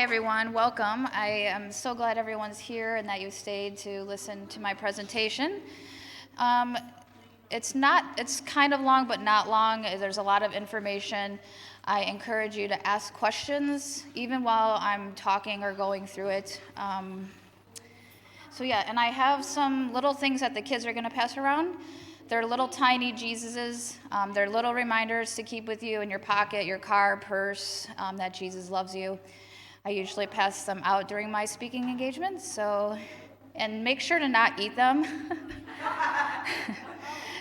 everyone. Welcome. I am so glad everyone's here and that you stayed to listen to my presentation. It's kind of long, but not long. There's a lot of information. I encourage you to ask questions even while I'm talking or going through it. And I have some little things that the kids are going to pass around. They're little tiny Jesuses. They're little reminders to keep with you in your pocket, your car, purse, that Jesus loves you. I usually pass them out during my speaking engagements, and make sure to not eat them.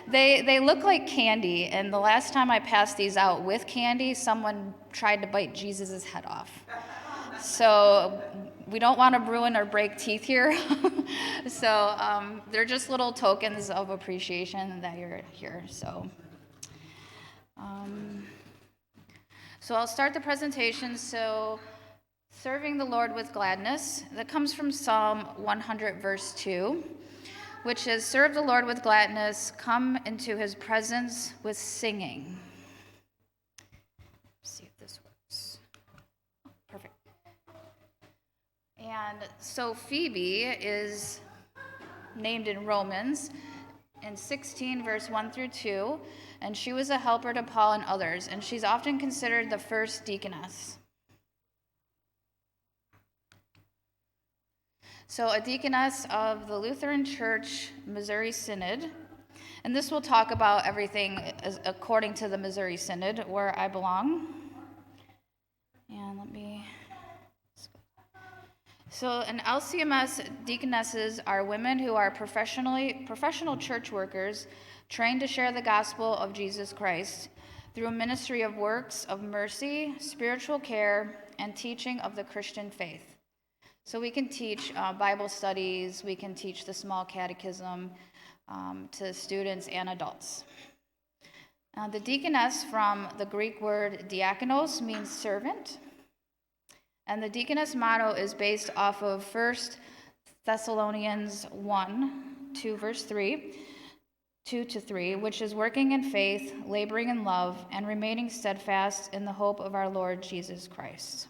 They look like candy, and the last time I passed these out with candy, someone tried to bite Jesus' head off. So we don't want to ruin or break teeth here. They're just little tokens of appreciation that you're here. So I'll start the presentation. Serving the Lord with gladness, that comes from Psalm 100, verse 2, which is, serve the Lord with gladness, come into his presence with singing. Let's see if this works. Perfect. And so Phoebe is named in Romans in 16, verse 1 through 2, and she was a helper to Paul and others, and she's often considered the first deaconess. So a deaconess of the Lutheran Church, Missouri Synod, and this will talk about everything according to the Missouri Synod, where I belong. And an LCMS deaconesses are women who are professional church workers trained to share the gospel of Jesus Christ through a ministry of works of mercy, spiritual care, and teaching of the Christian faith. So we can teach Bible studies, we can teach the small catechism to students and adults. The deaconess, from the Greek word diakonos, means servant. And the deaconess motto is based off of 1 Thessalonians 1, 2-3, which is working in faith, laboring in love, and remaining steadfast in the hope of our Lord Jesus Christ.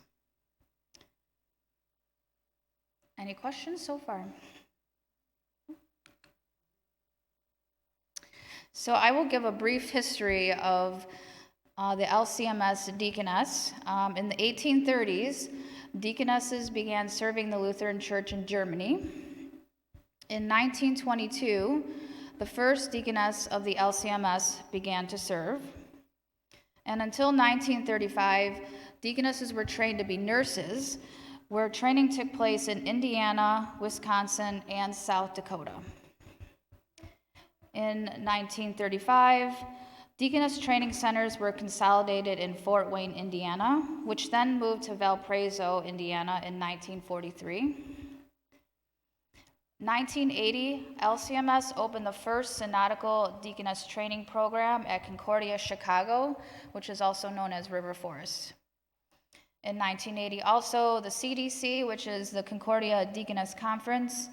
Any questions so far? So I will give a brief history of the LCMS deaconess. In the 1830s, deaconesses began serving the Lutheran Church in Germany. In 1922, the first deaconess of the LCMS began to serve. And until 1935, deaconesses were trained to be nurses, where training took place in Indiana, Wisconsin, and South Dakota. In 1935, deaconess training centers were consolidated in Fort Wayne, Indiana, which then moved to Valparaiso, Indiana in 1943. 1980, LCMS opened the first synodical deaconess training program at Concordia, Chicago, which is also known as River Forest. In 1980, also, the CDC, which is the Concordia Deaconess Conference,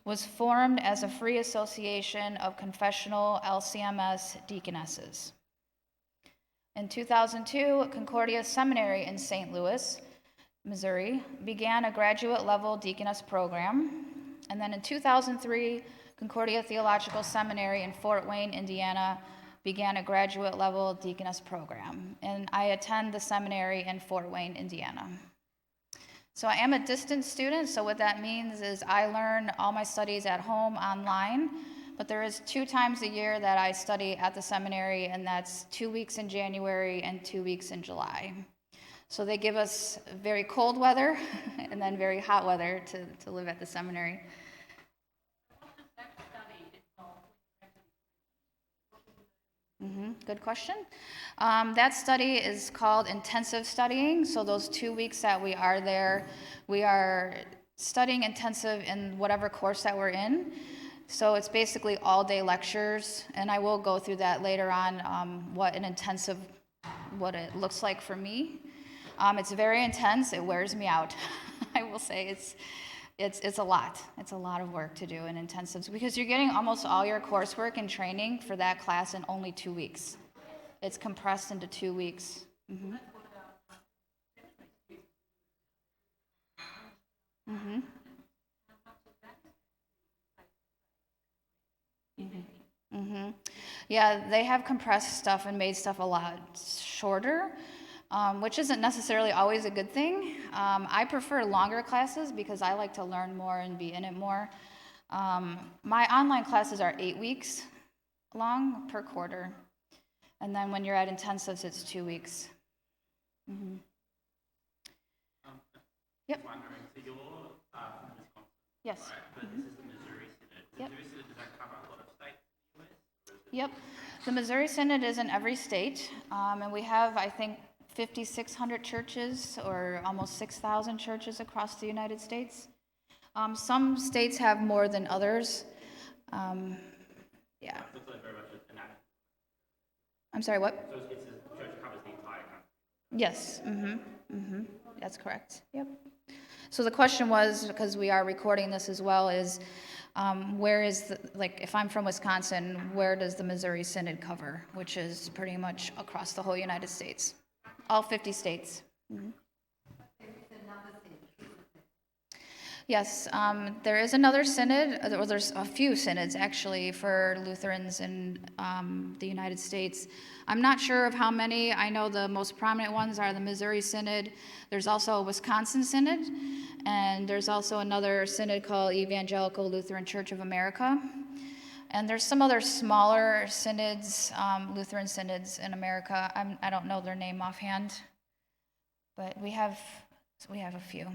was formed as a free association of confessional LCMS deaconesses. In 2002, Concordia Seminary in St. Louis, Missouri, began a graduate-level deaconess program. And then in 2003, Concordia Theological Seminary in Fort Wayne, Indiana, began a graduate-level deaconess program, and I attend the seminary in Fort Wayne, Indiana. So I am a distance student, so what that means is I learn all my studies at home online, but there is 2 times a year that I study at the seminary, and that's 2 weeks in January and 2 weeks in July. So they give us very cold weather and then very hot weather to live at the seminary. Good question. That study is called intensive studying. So those 2 weeks that we are there, we are studying intensive in whatever course that we're in. So it's basically all-day lectures, and I will go through that later on, what it looks like for me. It's very intense. It wears me out. I will say it's a lot. It's a lot of work to do in intensives because you're getting almost all your coursework and training for that class in only 2 weeks. It's compressed into 2 weeks. Mm-hmm. Mm-hmm. Yeah, they have compressed stuff and made stuff a lot shorter, which isn't necessarily always a good thing. I prefer longer classes because I like to learn more and be in it more. My online classes are 8 weeks long per quarter. And then when you're at intensives, it's 2 weeks. Mm-hmm. Yep. Wondering, so you're from Wisconsin, Yes. right? But Mm-hmm. this is the Missouri Synod. Yep. Missouri Synod, does that cover a lot of states in the US? Yep. The Missouri Synod is in every state, and we have, I think, 5,600 churches or almost 6,000 churches across the United States. Some states have more than others. Yeah. So it's very much an act. I'm sorry, what? So it's a church covers the entire country. Yes. That's correct. Yep. So the question was, because we are recording this as well, is where is the, like, if I'm from Wisconsin, where does the Missouri Synod cover? Which is pretty much across the whole United States, all 50 states. Yes, there is another synod, or there's a few synods actually for Lutherans in the United States. I'm not sure of how many. I know the most prominent ones are the Missouri Synod. There's also a Wisconsin Synod, and there's also another synod called Evangelical Lutheran Church of America. And there's some other smaller synods, Lutheran synods in America. I don't know their name offhand, but we have a few.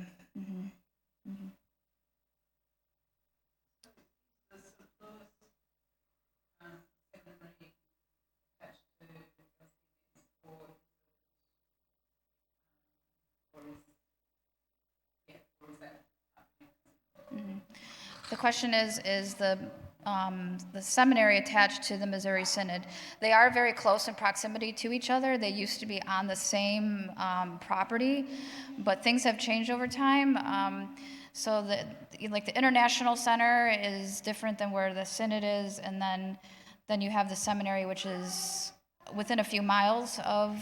The question is the seminary attached to the Missouri Synod? They are very close in proximity to each other. They used to be on the same property, but things have changed over time. So the International Center is different than where the Synod is, and then you have the seminary, which is within a few miles of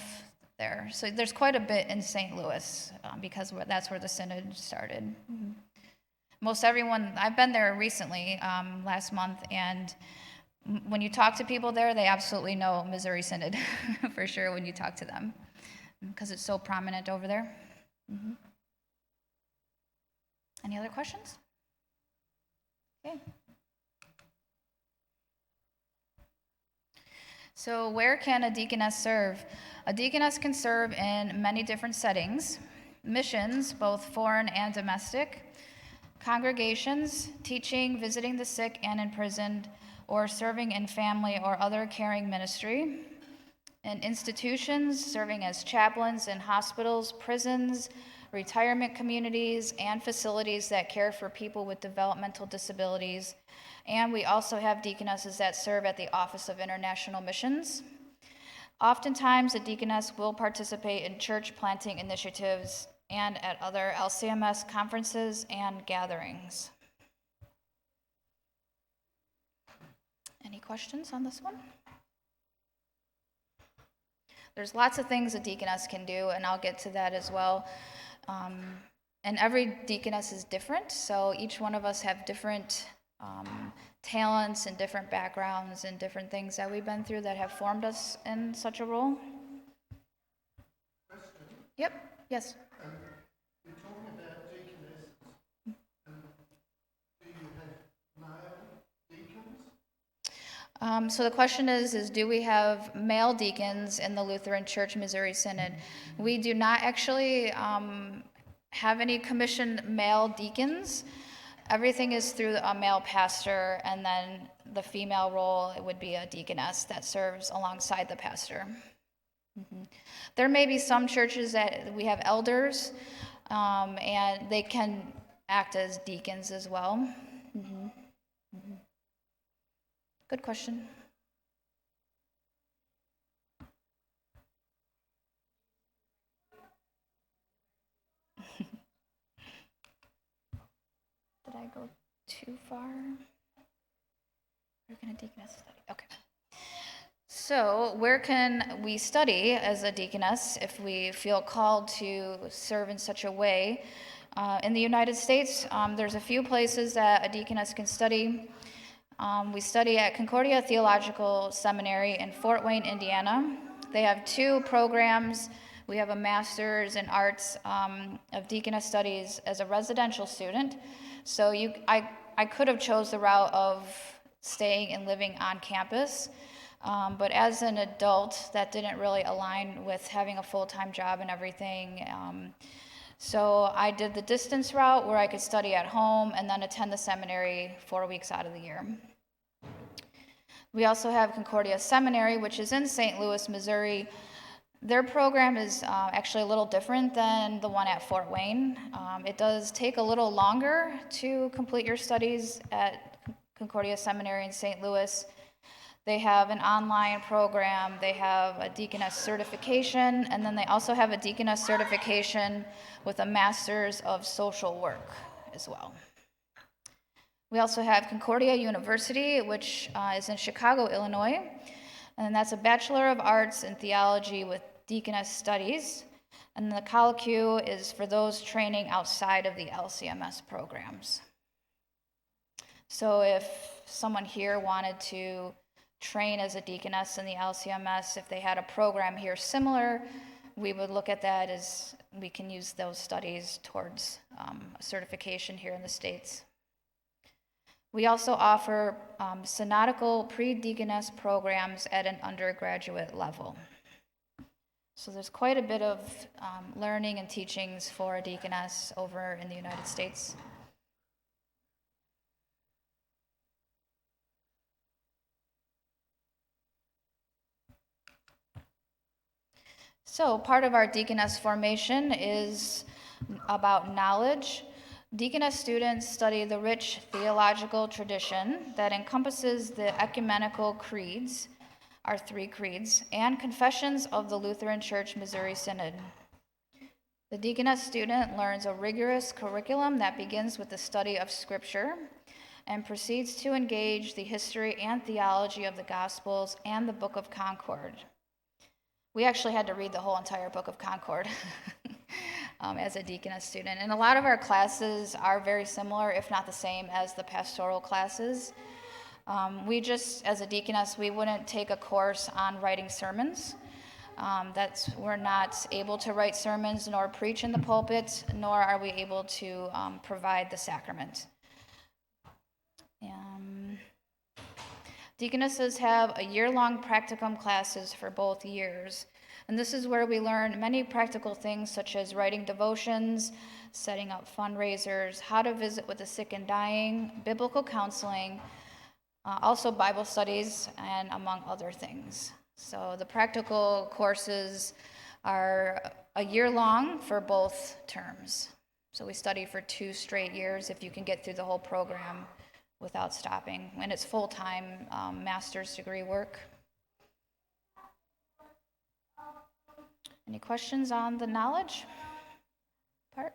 there. So there's quite a bit in St. Louis because that's where the Synod started. Most everyone, I've been there recently, last month, and when you talk to people there, they absolutely know Missouri Synod for sure when you talk to them because it's so prominent over there. Any other questions? Okay. So where can a deaconess serve? A deaconess can serve in many different settings: missions, both foreign and domestic; congregations, teaching, visiting the sick and imprisoned, or serving in family or other caring ministry; in institutions, serving as chaplains in hospitals, prisons, retirement communities, and facilities that care for people with developmental disabilities. And we also have deaconesses that serve at the Office of International Missions. Oftentimes, a deaconess will participate in church planting initiatives and at other LCMS conferences and gatherings. Any questions on this one? There's lots of things a deaconess can do, and I'll get to that as well. And every deaconess is different, so each one of us have different talents and different backgrounds and different things that we've been through that have formed us in such a role. Question. Yep, yes. We're talking about deaconesses. Do you have male deacons? So the question is do we have male deacons in the Lutheran Church Missouri Synod? We do not actually have any commissioned male deacons. Everything is through a male pastor, and then the female role, it would be a deaconess that serves alongside the pastor. There may be some churches that we have elders, and they can act as deacons as well. Good question. Did I go too far? We're going to deaconess study. Okay. So, where can we study as a deaconess if we feel called to serve in such a way? In the United States, there's a few places that a deaconess can study. We study at Concordia Theological Seminary in Fort Wayne, Indiana. They have 2 programs. We have a master's in arts of deaconess studies as a residential student. So I could have chose the route of staying and living on campus, but as an adult, that didn't really align with having a full-time job and everything. So I did the distance route where I could study at home and then attend the seminary 4 weeks out of the year. We also have Concordia Seminary, which is in St. Louis, Missouri. Their program is actually a little different than the one at Fort Wayne. It does take a little longer to complete your studies at Concordia Seminary in St. Louis. They have an online program, they have a deaconess certification, and then they also have a deaconess certification with a master's of social work as well. We also have Concordia University, which is in Chicago, Illinois, and that's a Bachelor of Arts in Theology with deaconess studies, and the colloquy is for those training outside of the LCMS programs. So if someone here wanted to train as a deaconess in the LCMS, if they had a program here similar, we would look at that as we can use those studies towards a certification here in the States. We also offer synodical pre-deaconess programs at an undergraduate level. So there's quite a bit of learning and teachings for a deaconess over in the United States. So part of our deaconess formation is about knowledge. Deaconess students study the rich theological tradition that encompasses the ecumenical creeds, our 3 creeds, and confessions of the Lutheran Church Missouri Synod. The deaconess student learns a rigorous curriculum that begins with the study of Scripture and proceeds to engage the history and theology of the Gospels and the Book of Concord. We actually had to read the whole entire Book of Concord as a deaconess student. And a lot of our classes are very similar, if not the same, as the pastoral classes. We just, as a deaconess, we wouldn't take a course on writing sermons. We're not able to write sermons nor preach in the pulpit, nor are we able to provide the sacrament. Deaconesses have a year-long practicum classes for both years, and this is where we learn many practical things such as writing devotions, setting up fundraisers, how to visit with the sick and dying, biblical counseling, also Bible studies, and among other things. So the practical courses are a year long for both terms. So we study for 2 straight years if you can get through the whole program without stopping. And it's full-time master's degree work. Any questions on the knowledge part?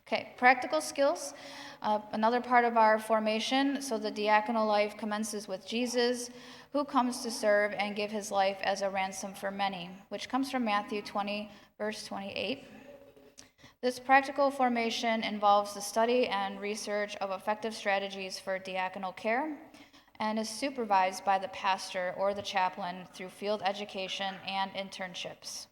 Okay, practical skills. Another part of our formation. So the diaconal life commences with Jesus, who comes to serve and give his life as a ransom for many, which comes from Matthew 20, verse 28. This practical formation involves the study and research of effective strategies for diaconal care and is supervised by the pastor or the chaplain through field education and internships.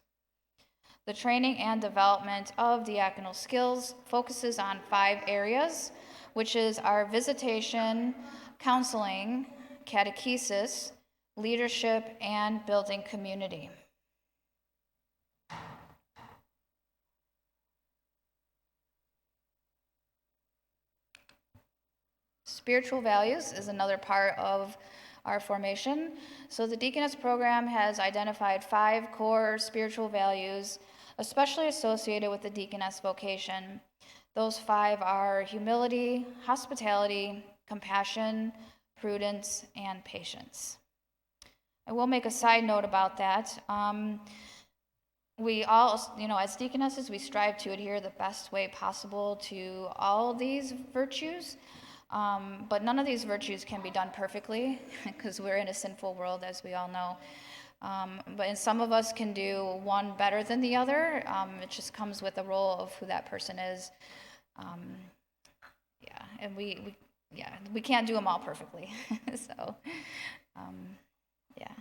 The training and development of diaconal skills focuses on 5 areas, which is our visitation, counseling, catechesis, leadership, and building community. Spiritual values is another part of our formation. So the deaconess program has identified 5 core spiritual values, especially associated with the deaconess vocation. Those 5 are humility, hospitality, compassion, prudence, and patience. I will make a side note about that. We all, as deaconesses, we strive to adhere the best way possible to all these virtues. But none of these virtues can be done perfectly because we're in a sinful world, as we all know. But and some of us can do one better than the other. It just comes with the role of who that person is. Yeah, and we can't do them all perfectly. So, yeah.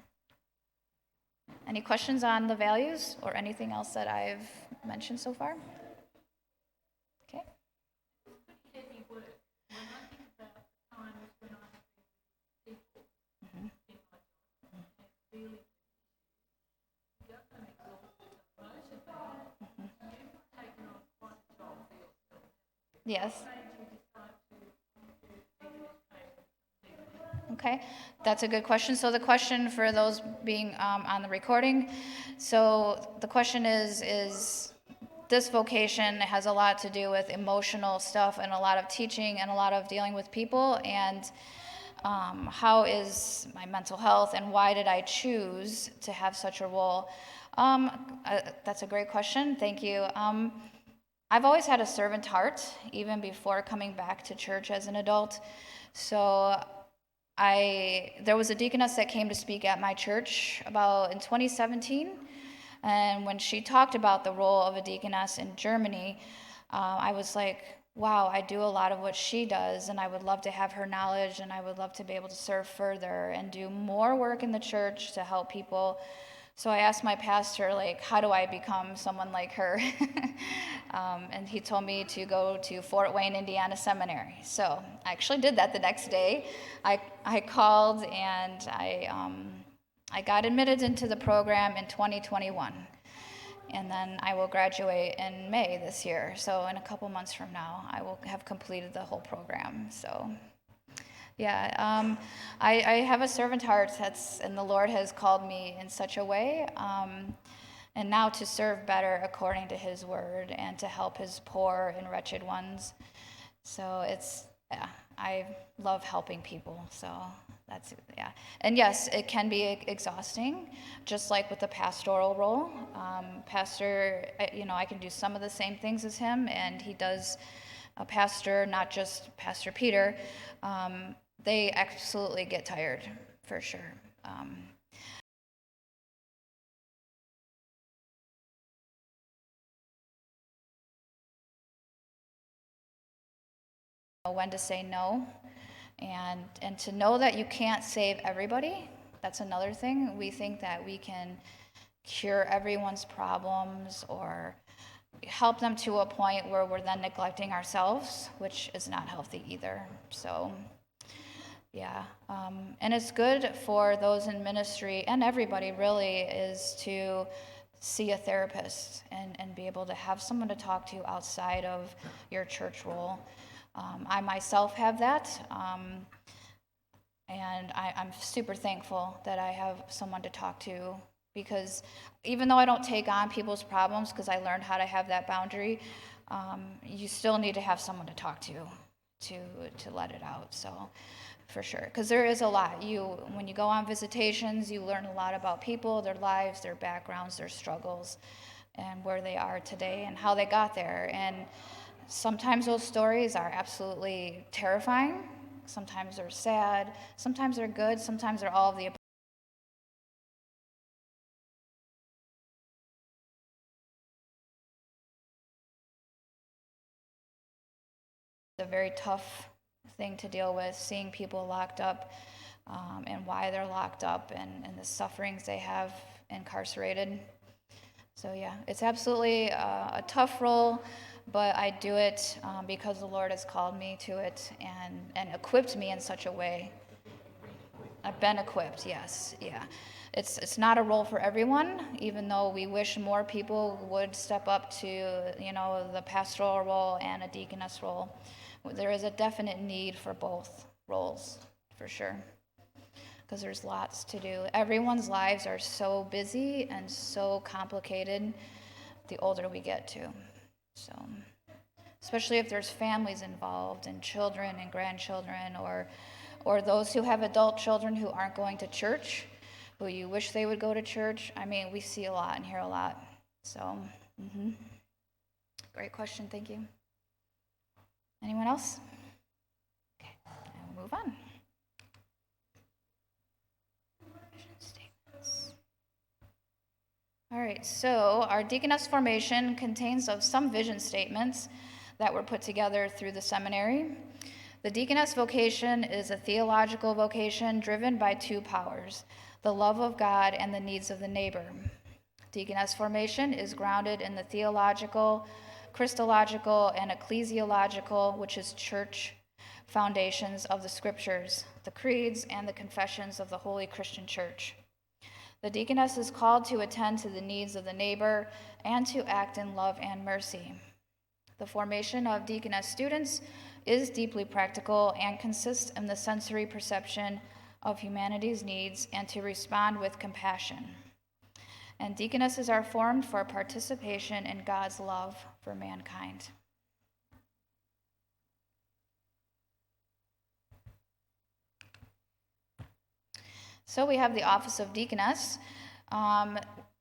Any questions on the values or anything else that I've mentioned so far? Okay. Mhm. Yes. Okay, that's a good question. So the question for those being on the recording, so the question is this vocation has a lot to do with emotional stuff and a lot of teaching and a lot of dealing with people, and how is my mental health and why did I choose to have such a role? That's a great question. Thank you. I've always had a servant heart, even before coming back to church as an adult. So there was a deaconess that came to speak at my church about in 2017, and when she talked about the role of a deaconess in Germany, I was like, wow, I do a lot of what she does, and I would love to have her knowledge, and I would love to be able to serve further and do more work in the church to help people. So I asked my pastor, like, how do I become someone like her? And he told me to go to Fort Wayne, Indiana Seminary. So I actually did that the next day. I called and I got admitted into the program in 2021. And then I will graduate in May this year. So in a couple months from now, I will have completed the whole program. So yeah, I have a servant heart and the Lord has called me in such a way, and now to serve better according to his word and to help his poor and wretched ones. So yeah, I love helping people, so yeah. And yes, it can be exhausting, just like with the pastoral role. Pastor, I can do some of the same things as him, and he does a pastor, not just Pastor Peter. They absolutely get tired, for sure. When to say no, and to know that you can't save everybody. That's another thing. We think that we can cure everyone's problems or help them to a point where we're then neglecting ourselves, which is not healthy either. So yeah, and it's good for those in ministry and everybody really is to see a therapist and be able to have someone to talk to outside of your church role. I myself have that, and I'm super thankful that I have someone to talk to, because even though I don't take on people's problems because I learned how to have that boundary, you still need to have someone to talk to let it out. So for sure, because there is a lot. When you go on visitations, you learn a lot about people, their lives, their backgrounds, their struggles, and where they are today and how they got there. And sometimes those stories are absolutely terrifying. Sometimes they're sad. Sometimes they're good. Sometimes they're all of the above. It's a very tough thing to deal with, seeing people locked up, and why they're locked up, and the sufferings they have incarcerated. So yeah, it's absolutely a tough role, but I do it because the Lord has called me to it and equipped me in such a way. I've been equipped, yes, yeah. It's not a role for everyone, even though we wish more people would step up to, the pastoral role and a deaconess role. There is a definite need for both roles, for sure, because there's lots to do. Everyone's lives are so busy and so complicated the older we get to. So, especially if there's families involved and children and grandchildren, or those who have adult children who aren't going to church, who you wish they would go to church. I mean, we see a lot and hear a lot. So, great question. Thank you. Anyone else? Okay, and we'll move on. Mission statements. All right, so our deaconess formation contains of some vision statements that were put together through the seminary. The deaconess vocation is a theological vocation driven by two powers, the love of God and the needs of the neighbor. Deaconess formation is grounded in the theological, Christological, and ecclesiological, which is church, foundations of the scriptures, the creeds, and the confessions of the Holy Christian Church. The deaconess is called to attend to the needs of the neighbor and to act in love and mercy. The formation of deaconess students is deeply practical and consists in the sensory perception of humanity's needs and to respond with compassion. And deaconesses are formed for participation in God's love for mankind. So we have the office of deaconess,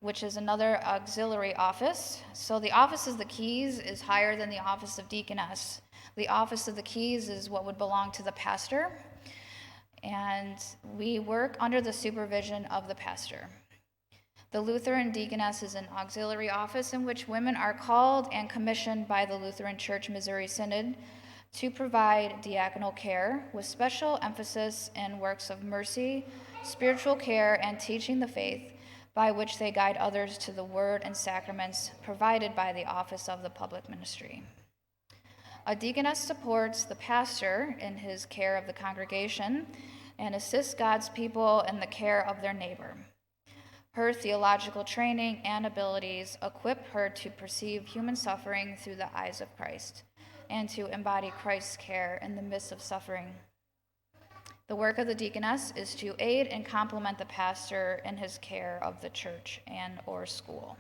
which is another auxiliary office. So the office of the keys is higher than the office of deaconess. The office of the keys is what would belong to the pastor, and we work under the supervision of the pastor. The Lutheran deaconess is an auxiliary office in which women are called and commissioned by the Lutheran Church Missouri Synod to provide diaconal care with special emphasis in works of mercy, spiritual care, and teaching the faith, by which they guide others to the word and sacraments provided by the office of the public ministry. A deaconess supports the pastor in his care of the congregation and assists God's people in the care of their neighbor. Her theological training and abilities equip her to perceive human suffering through the eyes of Christ and to embody Christ's care in the midst of suffering. The work of the deaconess is to aid and complement the pastor in his care of the church and or school.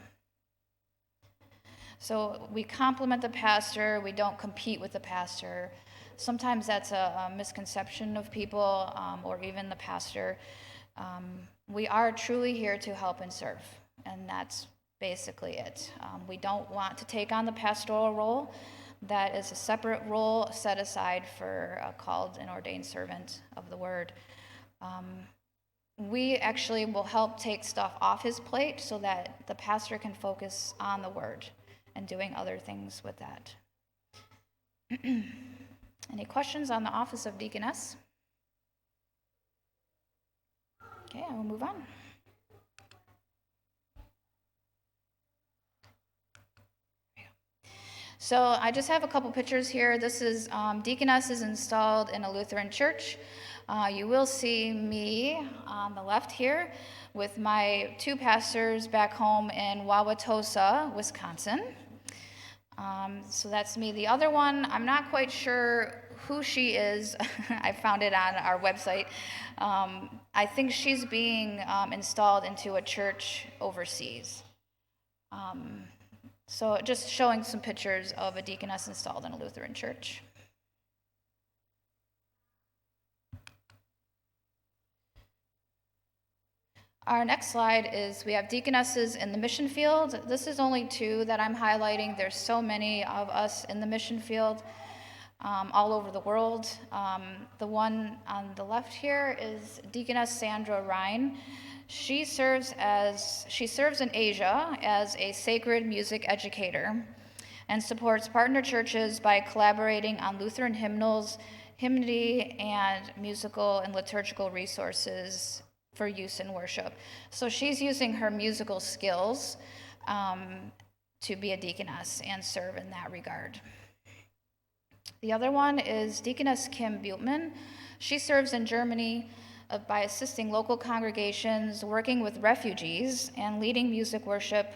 So we complement the pastor, we don't compete with the pastor. Sometimes that's a misconception of people or even the pastor. We are truly here to help and serve, and that's basically it. We don't want to take on the pastoral role. That is a separate role set aside for a called and ordained servant of the word. We actually will help take stuff off his plate so that the pastor can focus on the word and doing other things with that. Any questions on the office of deaconess? Okay, I will move on. So I just have a couple pictures here. This is deaconess is installed in a Lutheran church. You will see me on the left here with my two pastors back home in Wauwatosa, Wisconsin. So that's me. The other one, I'm not quite sure who she is. I found it on our website. I think she's being installed into a church overseas. So just showing some pictures of a deaconess installed in a Lutheran church. Our next slide is we have deaconesses in the mission field. This is only two that I'm highlighting. There's so many of us in the mission field all over the world. The one on the left here is Deaconess Sandra Ryan. She serves in Asia as a sacred music educator and supports partner churches by collaborating on Lutheran hymnals, hymnody, and musical and liturgical resources for use in worship. So she's using her musical skills to be a deaconess and serve in that regard. The other one is Deaconess Kim Butman. She serves in Germany by assisting local congregations, working with refugees, and leading music worship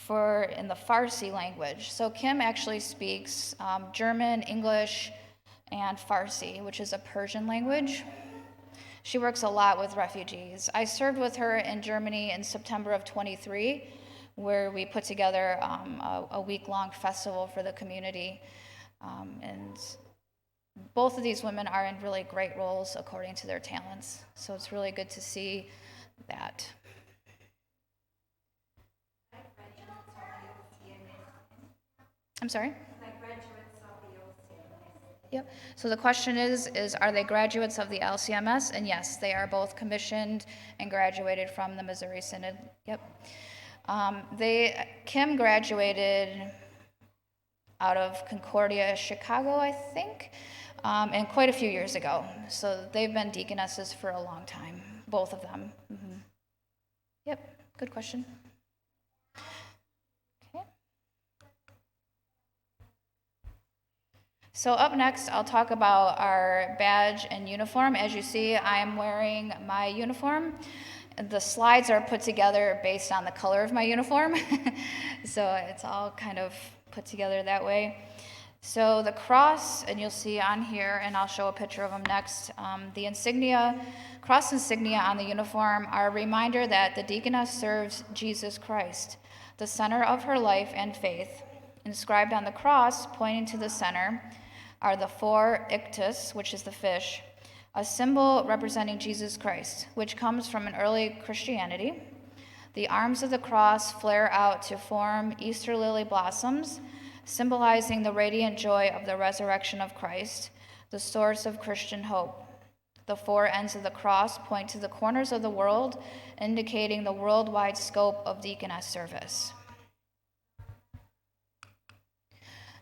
in the Farsi language. So Kim actually speaks German, English, and Farsi, which is a Persian language. She works a lot with refugees. I served with her in Germany in September of 23, where we put together a week-long festival for the community. And both of these women are in really great roles according to their talents. So it's really good to see that. I'm sorry? Yep. So the question is are they graduates of the LCMS? And yes, they are both commissioned and graduated from the Missouri Synod. Yep. Kim graduated out of Concordia, Chicago, I think, and quite a few years ago. So they've been deaconesses for a long time, both of them. Yep, good question. Okay. So up next, I'll talk about our badge and uniform. As you see, I am wearing my uniform. The slides are put together based on the color of my uniform. So it's all kind of put together that way. So the cross, and you'll see on here, and I'll show a picture of them next, the insignia, cross insignia on the uniform are a reminder that the deaconess serves Jesus Christ, the center of her life and faith. Inscribed on the cross, pointing to the center, are the four ichthys, which is the fish, a symbol representing Jesus Christ, which comes from an early Christianity. The arms of the cross flare out to form Easter lily blossoms, symbolizing the radiant joy of the resurrection of Christ, the source of Christian hope. The four ends of the cross point to the corners of the world, indicating the worldwide scope of deaconess service.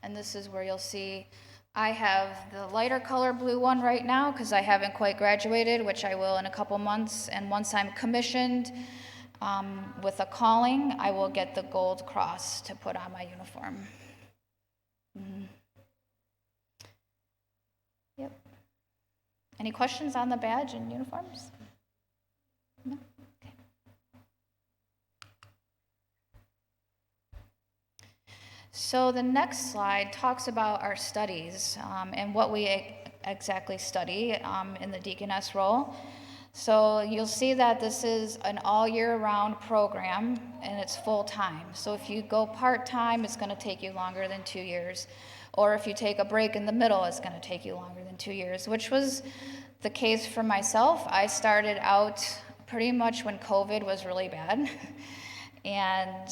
And this is where you'll see I have the lighter color blue one right now because I haven't quite graduated, which I will in a couple months. And once I'm commissioned with a calling, I will get the gold cross to put on my uniform. Yep. Any questions on the badge and uniforms? No? Okay. So the next slide talks about our studies and what we exactly study in the deaconess role. So you'll see that this is an all year round program and it's full time. So if you go part-time, it's going to take you longer than 2 years. Or if you take a break in the middle, it's going to take you longer than 2 years, which was the case for myself. I started out pretty much when COVID was really bad. And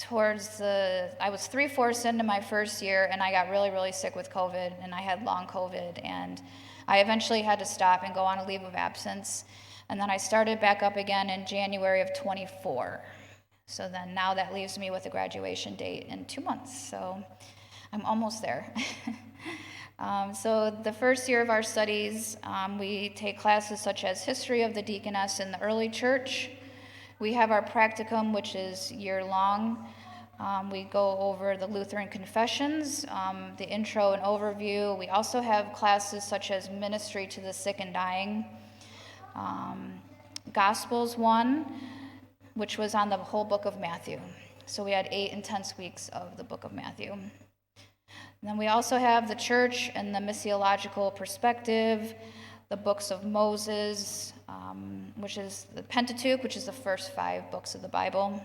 I was 3/4 into my first year and I got really, really sick with COVID and I had long COVID and I eventually had to stop and go on a leave of absence. And then I started back up again in January of 24. So then now that leaves me with a graduation date in 2 months. So I'm almost there. So the first year of our studies, we take classes such as History of the Deaconess in the Early Church. We have our practicum, which is year-long. We go over the Lutheran confessions, the intro and overview. We also have classes such as Ministry to the Sick and Dying, Gospels 1, which was on the whole book of Matthew. So we had 8 intense weeks of the book of Matthew. And then we also have the church and the missiological perspective, the books of Moses, which is the Pentateuch, which is the first 5 books of the Bible.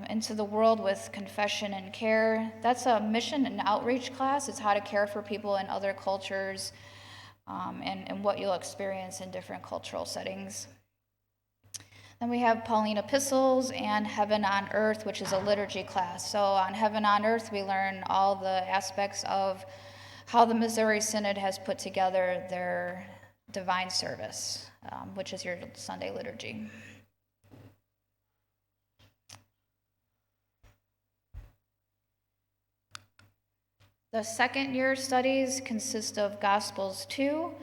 Into the World with Confession and Care. That's a mission and outreach class. It's how to care for people in other cultures and what you'll experience in different cultural settings. Then we have Pauline Epistles and Heaven on Earth, which is a liturgy class. So on Heaven on Earth, we learn all the aspects of how the Missouri Synod has put together their divine service, which is your Sunday liturgy. The second year studies consist of Gospels 2,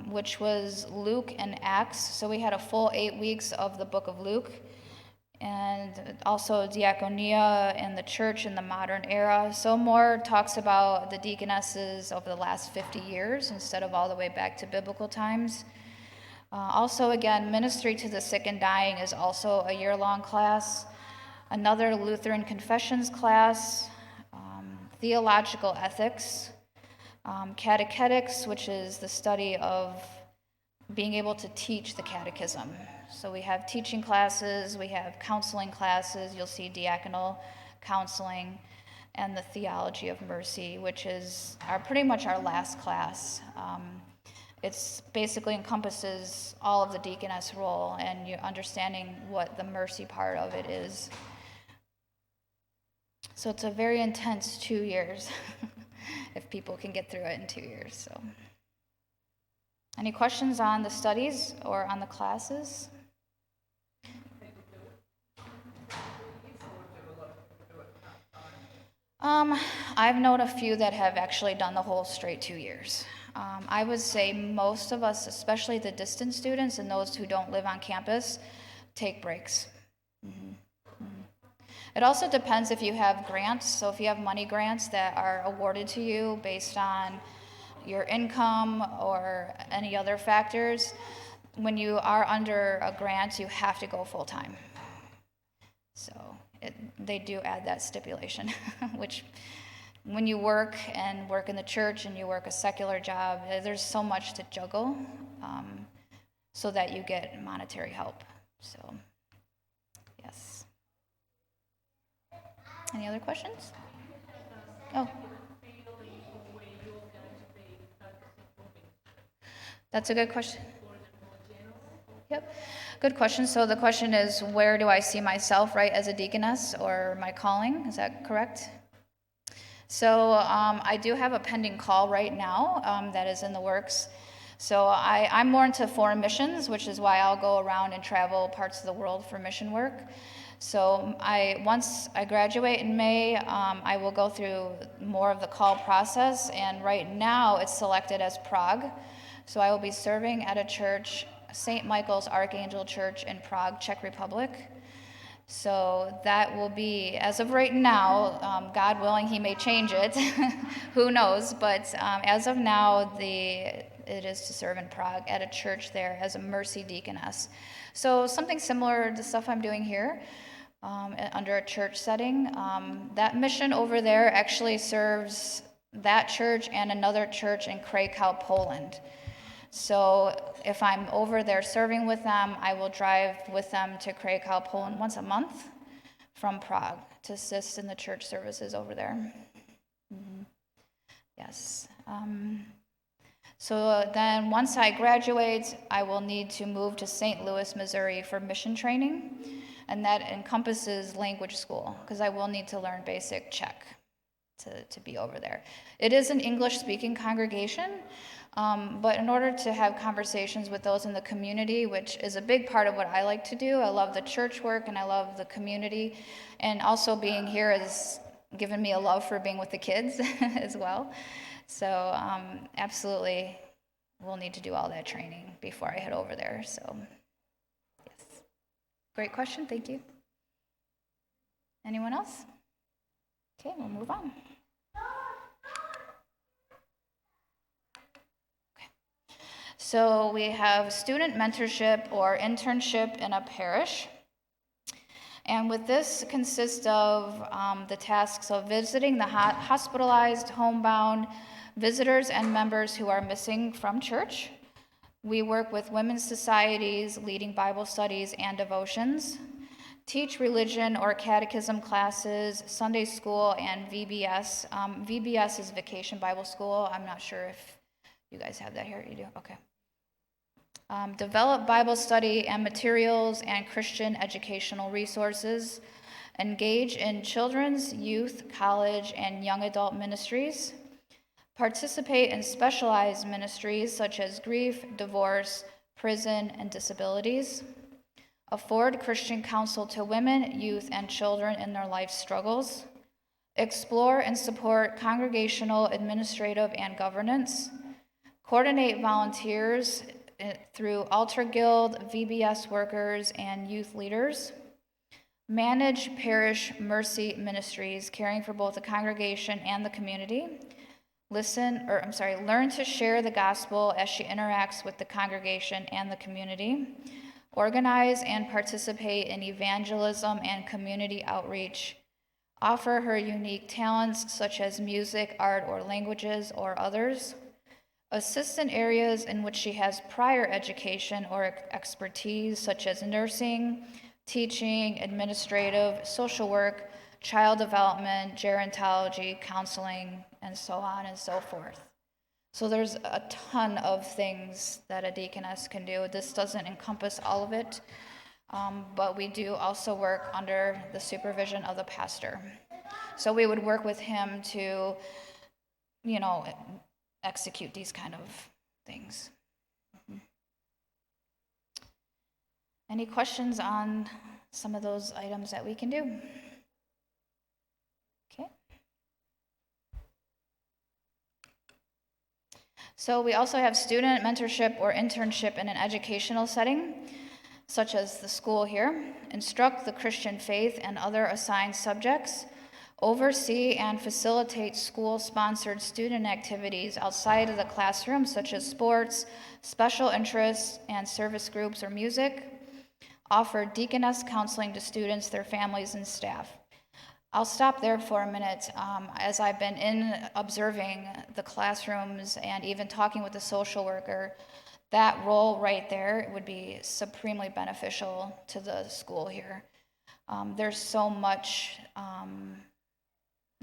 which was Luke and Acts. So we had a full 8 weeks of the book of Luke, and also Diaconia and the church in the modern era. So more talks about the deaconesses over the last 50 years instead of all the way back to biblical times. Also, again, Ministry to the Sick and Dying is also a year-long class. Another Lutheran confessions class, theological ethics, catechetics, which is the study of being able to teach the catechism. So we have teaching classes, we have counseling classes, you'll see diaconal counseling, and the theology of mercy, which is pretty much our last class. It's basically encompasses all of the deaconess role and you understanding what the mercy part of it is. So it's a very intense 2 years, if people can get through it in 2 years. So, any questions on the studies or on the classes? I've known a few that have actually done the whole straight 2 years. I would say most of us, especially the distance students and those who don't live on campus, take breaks. It also depends if you have grants. So if you have money grants that are awarded to you based on your income or any other factors, when you are under a grant, you have to go full-time. So they do add that stipulation, which when you work in the church and you work a secular job, there's so much to juggle so that you get monetary help. So, yes. Any other questions? Oh. That's a good question. Yep. Good question. So the question is, where do I see myself, right, as a deaconess or my calling? Is that correct? So I do have a pending call right now that is in the works. So I'm more into foreign missions, which is why I'll go around and travel parts of the world for mission work. So once I graduate in May, I will go through more of the call process, and right now it's selected as Prague. So I will be serving at a church, St. Michael's Archangel Church in Prague, Czech Republic. So that will be, as of right now, God willing, He may change it. Who knows? But as of now, it is to serve in Prague at a church there as a mercy deaconess. So something similar to stuff I'm doing here under a church setting. That mission over there actually serves that church and another church in Krakow, Poland. So if I'm over there serving with them, I will drive with them to Krakow, Poland once a month from Prague to assist in the church services over there. Yes. So then once I graduate, I will need to move to St. Louis, Missouri for mission training, and that encompasses language school, because I will need to learn basic Czech to be over there. It is an English-speaking congregation, but in order to have conversations with those in the community, which is a big part of what I like to do, I love the church work and I love the community, and also being here has given me a love for being with the kids as well. So absolutely, we'll need to do all that training before I head over there. So yes, great question. Thank you. Anyone else? Okay, we'll move on. So we have student mentorship or internship in a parish. And with this consists of the tasks of visiting the hospitalized, homebound visitors and members who are missing from church. We work with women's societies, leading Bible studies and devotions, teach religion or catechism classes, Sunday school, and VBS. VBS is Vacation Bible School. I'm not sure if you guys have that here. You do? Okay. Develop Bible study and materials and Christian educational resources. Engage in children's, youth, college, and young adult ministries. Participate in specialized ministries such as grief, divorce, prison, and disabilities. Afford Christian counsel to women, youth, and children in their life struggles. Explore and support congregational, administrative, and governance. Coordinate volunteers through Altar Guild, VBS workers, and youth leaders. Manage parish mercy ministries, caring for both the congregation and the community. Learn to share the gospel as she interacts with the congregation and the community. Organize and participate in evangelism and community outreach. Offer her unique talents such as music, art, or languages, or others. Assist in areas in which she has prior education or expertise, such as nursing, teaching, administrative, social work, child development, gerontology, counseling, and so on and so forth. So there's a ton of things that a deaconess can do. This doesn't encompass all of it, but we do also work under the supervision of the pastor. So we would work with him to, execute these kind of things. Any questions on some of those items that we can do? Okay. So we also have student mentorship or internship in an educational setting, such as the school here, instruct the Christian faith and other assigned subjects, oversee and facilitate school-sponsored student activities outside of the classroom, such as sports, special interests, and service groups or music, offer Deaconess counseling to students, their families, and staff. I'll stop there for a minute. As I've been in observing the classrooms and even talking with the social worker, that role right there would be supremely beneficial to the school here. There's so much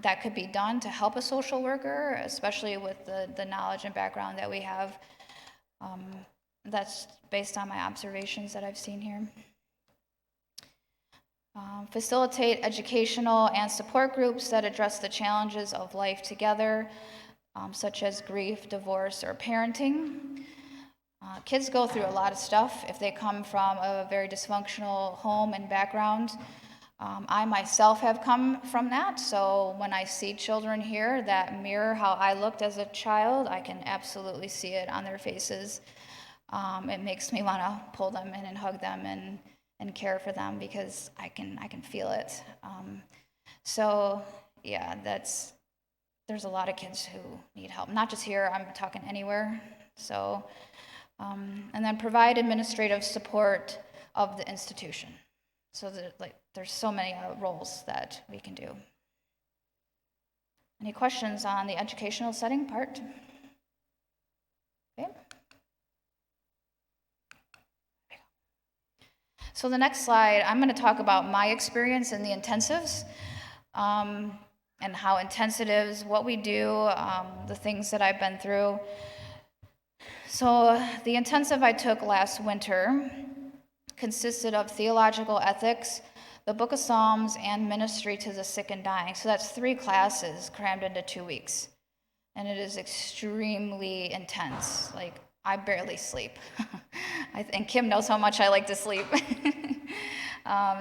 that could be done to help a social worker, especially with the knowledge and background that we have. That's based on my observations that I've seen here. Facilitate educational and support groups that address the challenges of life together, such as grief, divorce, or parenting. Kids go through a lot of stuff if they come from a very dysfunctional home and background. I myself have come from that, so when I see children here that mirror how I looked as a child, I can absolutely see it on their faces. It makes me want to pull them in and hug them and care for them because I can feel it. So yeah, there's a lot of kids who need help, not just here, I'm talking anywhere. So, and then provide administrative support of the institution. So there's so many roles that we can do. Any questions on the educational setting part? Okay. So the next slide, I'm going to talk about my experience in the intensives and how intensives, what we do, the things that I've been through. So the intensive I took last winter consisted of theological ethics, the Book of Psalms, and ministry to the sick and dying. So that's 3 classes crammed into 2 weeks. And it is extremely intense. Like, I barely sleep. I think Kim knows how much I like to sleep.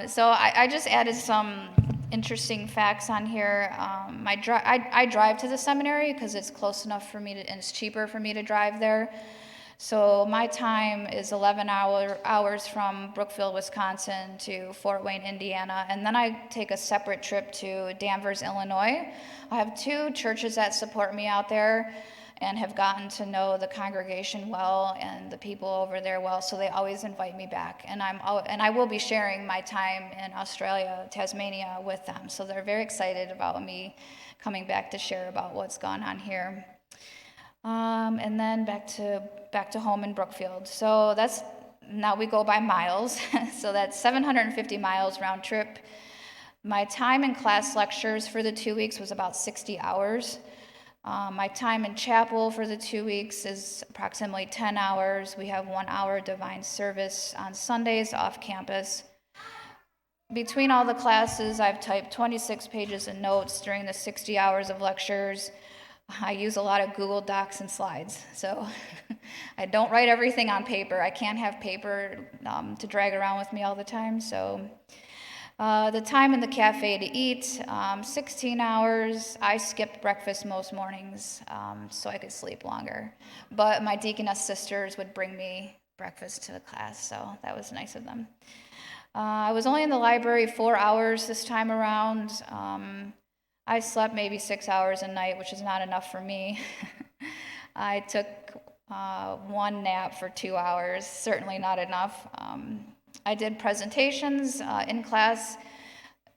So I just added some interesting facts on here. I drive to the seminary because it's close enough for me to, and it's cheaper for me to drive there. So my time is 11 hours from Brookfield, Wisconsin to Fort Wayne, Indiana, and then I take a separate trip to Danvers, Illinois. I have 2 churches that support me out there and have gotten to know the congregation well and the people over there well, so they always invite me back. And I will be sharing my time in Australia, Tasmania with them, so they're very excited about me coming back to share about what's gone on here. And then back to home in Brookfield. So now we go by miles. So that's 750 miles round trip. My time in class lectures for the 2 weeks was about 60 hours. My time in chapel for the 2 weeks is approximately 10 hours. We have 1 hour divine service on Sundays off campus. Between all the classes, I've typed 26 pages of notes during the 60 hours of lectures. I use a lot of Google Docs and slides, so I don't write everything on paper. I can't have paper to drag around with me all the time, so the time in the cafe to eat, 16 hours. I skipped breakfast most mornings so I could sleep longer, but my Deaconess sisters would bring me breakfast to the class, so that was nice of them. I was only in the library 4 hours this time around. I slept maybe 6 hours a night, which is not enough for me. I took 1 nap for 2 hours, certainly not enough. I did presentations in class,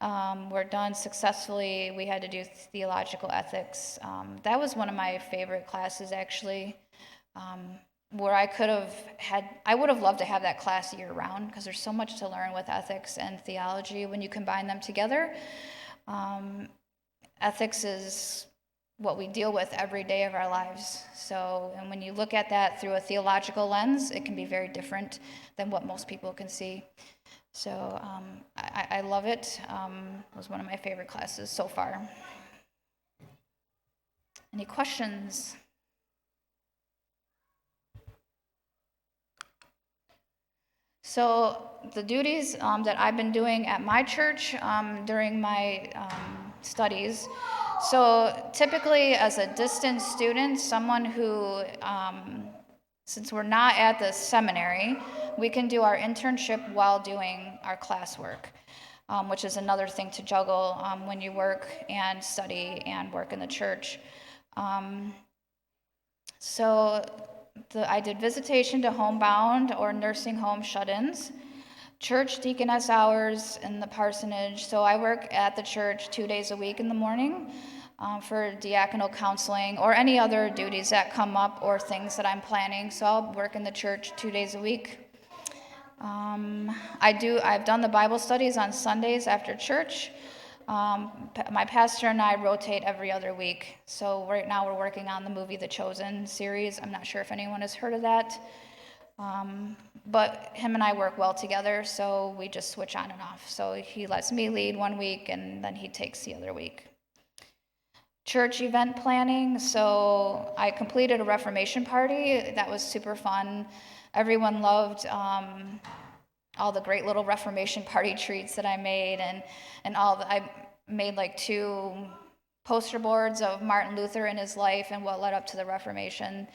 were done successfully. We had to do theological ethics. That was one of my favorite classes, actually, where I would have loved to have that class year round, because there's so much to learn with ethics and theology when you combine them together. Ethics is what we deal with every day of our lives. So, and when you look at that through a theological lens, it can be very different than what most people can see. So I love it. It was one of my favorite classes so far. Any questions? So the duties that I've been doing at my church during my studies So typically, as a distance student, someone who, since we're not at the seminary, we can do our internship while doing our classwork, which is another thing to juggle when you work and study and work in the church. I did visitation to homebound or nursing home shut-ins, church deaconess hours in the parsonage. So I work at the church 2 days a week in the morning for diaconal counseling or any other duties that come up or things that I'm planning. So I'll work in the church 2 days a week. I've done the Bible studies on Sundays after church. My pastor and I rotate every other week. So right now we're working on the movie The Chosen series. I'm not sure if anyone has heard of that. But him and I work well together, so we just switch on and off. So he lets me lead one week, and then he takes the other week. Church event planning. So I completed a Reformation party. That was super fun. Everyone loved all the great little Reformation party treats that I made, and I made like 2 poster boards of Martin Luther and his life and what led up to the Reformation.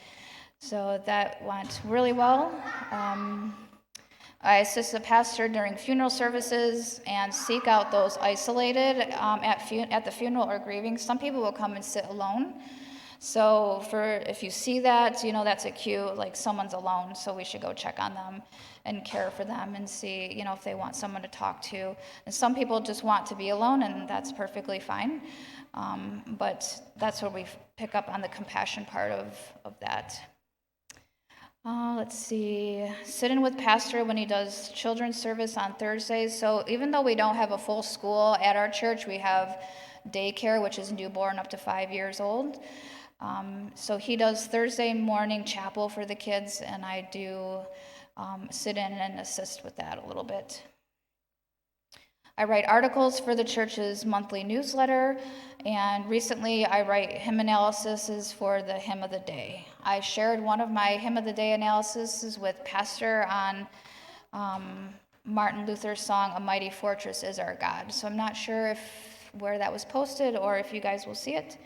So that went really well. I assist the pastor during funeral services and seek out those isolated at the funeral or grieving. Some people will come and sit alone. So if you see that, that's a cue, like someone's alone, so we should go check on them and care for them and see, if they want someone to talk to. And some people just want to be alone, and that's perfectly fine. But that's where we pick up on the compassion part of that. Let's see, sit in with pastor when he does children's service on Thursdays. So even though we don't have a full school at our church, we have daycare, which is newborn up to 5 years old. So he does Thursday morning chapel for the kids, and I do sit in and assist with that a little bit. I write articles for the church's monthly newsletter, and recently I write hymn analyses for the hymn of the day. I shared one of my hymn of the day analyses with Pastor on Martin Luther's song, "A Mighty Fortress is Our God." So I'm not sure where that was posted or if you guys will see it.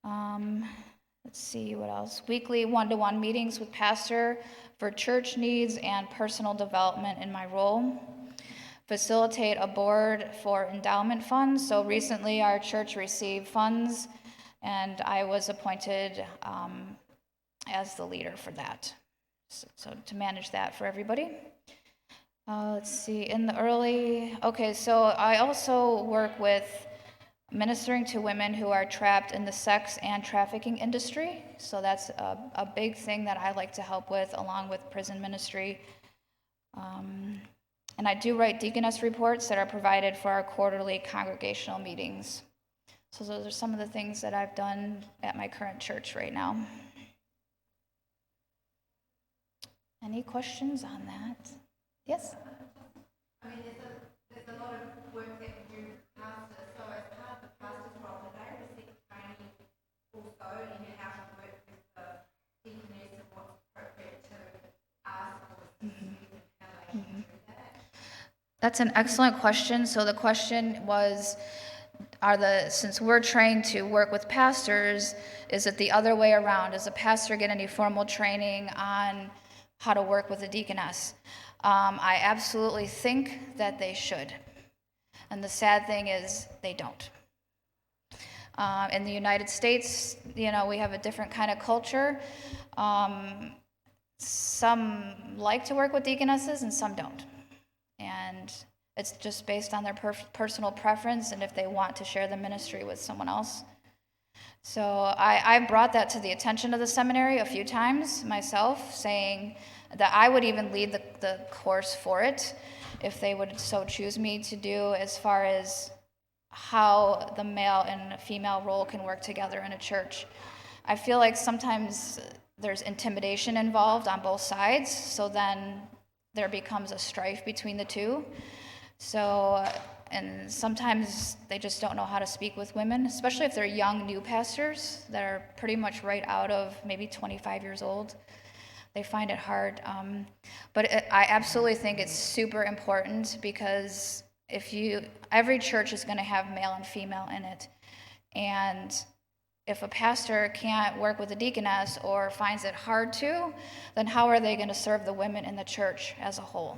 Let's see, what else? Weekly one-to-one meetings with pastor for church needs and personal development in my role. Facilitate a board for endowment funds. So recently our church received funds, and I was appointed as the leader for that. So to manage that for everybody. Let's see, so I also work with ministering to women who are trapped in the sex and trafficking industry. So that's a big thing that I like to help with, along with prison ministry. And I do write deaconess reports that are provided for our quarterly congregational meetings. So those are some of the things that I've done at my current church right now. Any questions on that? Yes? I mean, there's a lot of work that you do with pastors. So as part of the pastor's role, did they receive training also in how to work with the deaconess and what's appropriate to ask or assist with and how they can do that? That's an excellent question. So the question was, since we're trained to work with pastors, is it the other way around? Does a pastor get any formal training on how to work with a deaconess? I absolutely think that they should. And the sad thing is they don't. In the United States, we have a different kind of culture. Some like to work with deaconesses and some don't. And it's just based on their personal preference and if they want to share the ministry with someone else. So I brought that to the attention of the seminary a few times myself, saying that I would even lead the course for it if they would so choose me to do, as far as how the male and female role can work together in a church. I feel like sometimes there's intimidation involved on both sides, so then there becomes a strife between the two. So, and sometimes they just don't know how to speak with women, especially if they're young new pastors that are pretty much right out of maybe 25 years old. They find it hard. I absolutely think it's super important, because every church is going to have male and female in it. And if a pastor can't work with a deaconess or finds it hard to, then how are they going to serve the women in the church as a whole?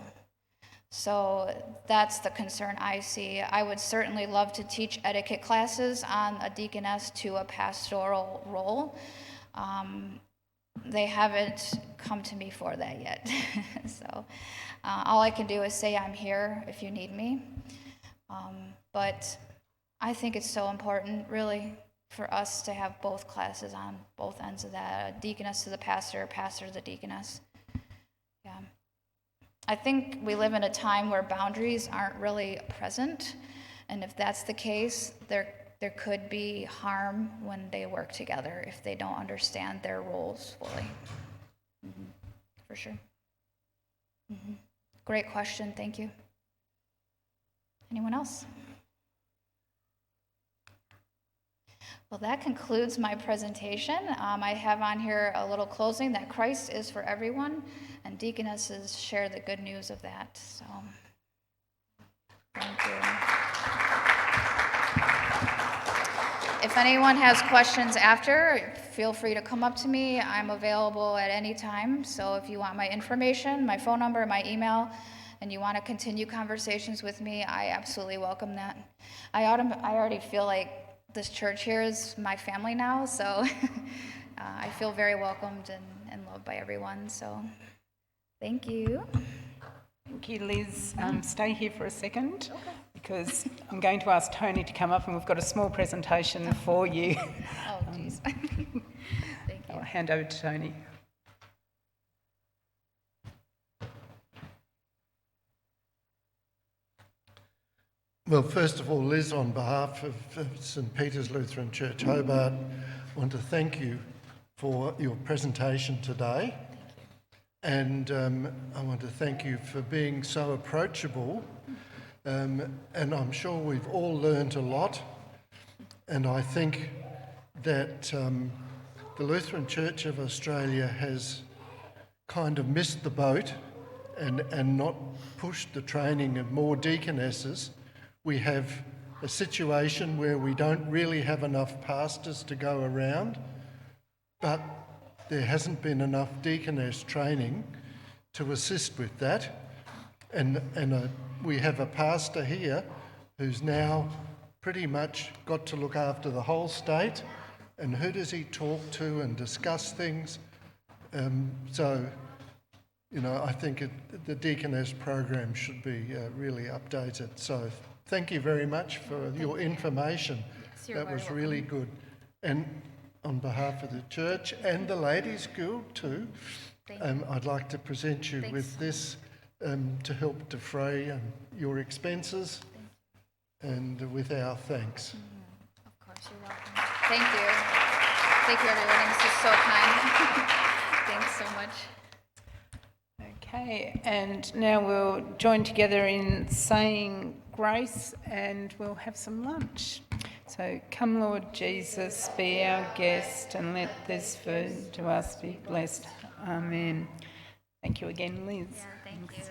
So that's the concern I see. I would certainly love to teach etiquette classes on a deaconess to a pastoral role. They haven't come to me for that yet. So all I can do is say I'm here if you need me. But I think it's so important, really, for us to have both classes on both ends of that, a deaconess to the pastor, pastor to the deaconess. Yeah. I think we live in a time where boundaries aren't really present, and if that's the case, there could be harm when they work together if they don't understand their roles fully. For sure. Great question, thank you. Anyone else? Well, that concludes my presentation. I have on here a little closing that Christ is for everyone, and deaconesses share the good news of that. So, thank you. If anyone has questions after, feel free to come up to me. I'm available at any time. So if you want my information, my phone number, my email, and you want to continue conversations with me, I absolutely welcome that. I already feel like this church here is my family now, so I feel very welcomed and loved by everyone. So thank you. Thank you, Liz. Stay here for a second, because I'm going to ask Tony to come up, and we've got a small presentation for you. Oh, geez. Thank you. I'll hand over to Tony. Well, first of all, Liz, on behalf of St Peter's Lutheran Church, Hobart, I want to thank you for your presentation today. And I want to thank you for being so approachable. And I'm sure we've all learned a lot. And I think that the Lutheran Church of Australia has kind of missed the boat and not pushed the training of more deaconesses. We have a situation where we don't really have enough pastors to go around, but there hasn't been enough deaconess training to assist with that. And we have a pastor here who's now pretty much got to look after the whole state. And who does he talk to and discuss things? So, you know, I think the deaconess program should be really updated. So thank you very much for your information. Yes, that was really good. And on behalf of the church and the Ladies' Guild too, I'd like to present you with this to help defray your expenses and with our thanks. Of course, you're welcome. Thank you. Thank you, everyone. This is so kind. Thanks so much. Okay, and now we'll join together in saying grace, and we'll have some lunch. So, come Lord Jesus, be our guest, and let this food to us be blessed. Amen. Thank you again, Liz. Yeah, thank you.